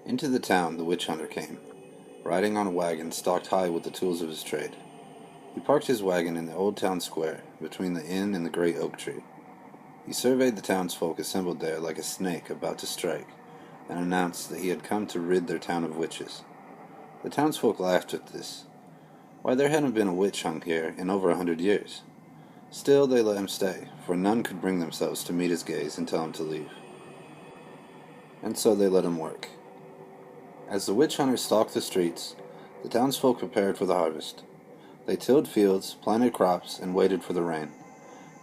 Into the town the witch hunter came, riding on a wagon stocked high with the tools of his trade. He parked his wagon in the old town square, between the inn and the great oak tree. He surveyed the townsfolk assembled there like a snake about to strike, and announced that he had come to rid their town of witches. The townsfolk laughed at this. Why, there hadn't been a witch hung here in over 100 years. Still, they let him stay, for none could bring themselves to meet his gaze and tell him to leave. And so they let him work. As the witch hunter stalked the streets, the townsfolk prepared for the harvest. They tilled fields, planted crops, and waited for the rain.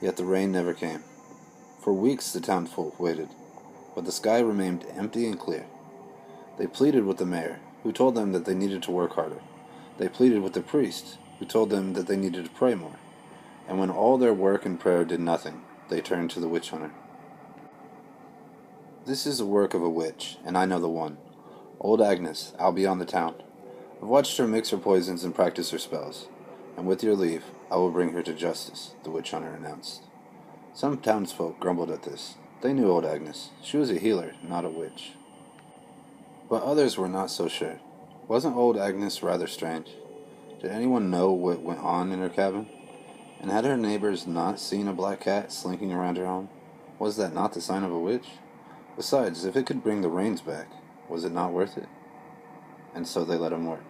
Yet the rain never came. For weeks the townsfolk waited, but the sky remained empty and clear. They pleaded with the mayor, who told them that they needed to work harder. They pleaded with the priest, who told them that they needed to pray more. And when all their work and prayer did nothing, they turned to the witch hunter. This is the work of a witch, and I know the one. Old Agnes, out beyond the town. I've watched her mix her poisons and practice her spells, and with your leave, I will bring her to justice, the witch hunter announced. Some townsfolk grumbled at this. They knew old Agnes. She was a healer, not a witch. But others were not so sure. Wasn't old Agnes rather strange? Did anyone know what went on in her cabin? And had her neighbors not seen a black cat slinking around her home? Was that not the sign of a witch? Besides, if it could bring the rains back, was it not worth it? And so they let him work.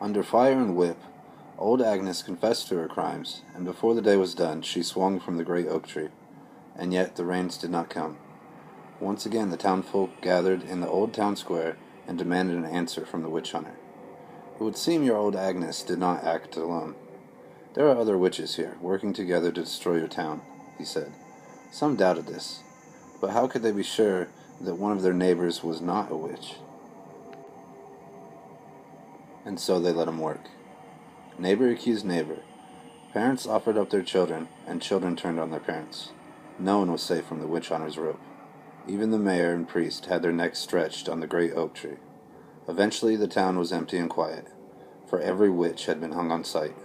Under fire and whip, old Agnes confessed to her crimes, and before the day was done, she swung from the great oak tree. And yet the rains did not come. Once again the townfolk gathered in the old town square and demanded an answer from the witch hunter. It would seem your old Agnes did not act alone. There are other witches here, working together to destroy your town, he said. Some doubted this, but how could they be sure that one of their neighbors was not a witch? And so they let him work. Neighbor accused neighbor. Parents offered up their children, and children turned on their parents. No one was safe from the witch hunter's rope. Even the mayor and priest had their necks stretched on the great oak tree. Eventually the town was empty and quiet, for every witch had been hung on sight.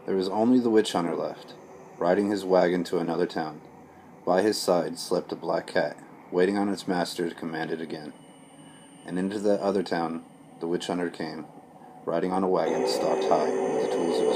There was only the witch hunter left, riding his wagon to another town. By his side slept a black cat, waiting on its master to command it again. And into that other town the witch hunter came, riding on a wagon stocked high with the tools of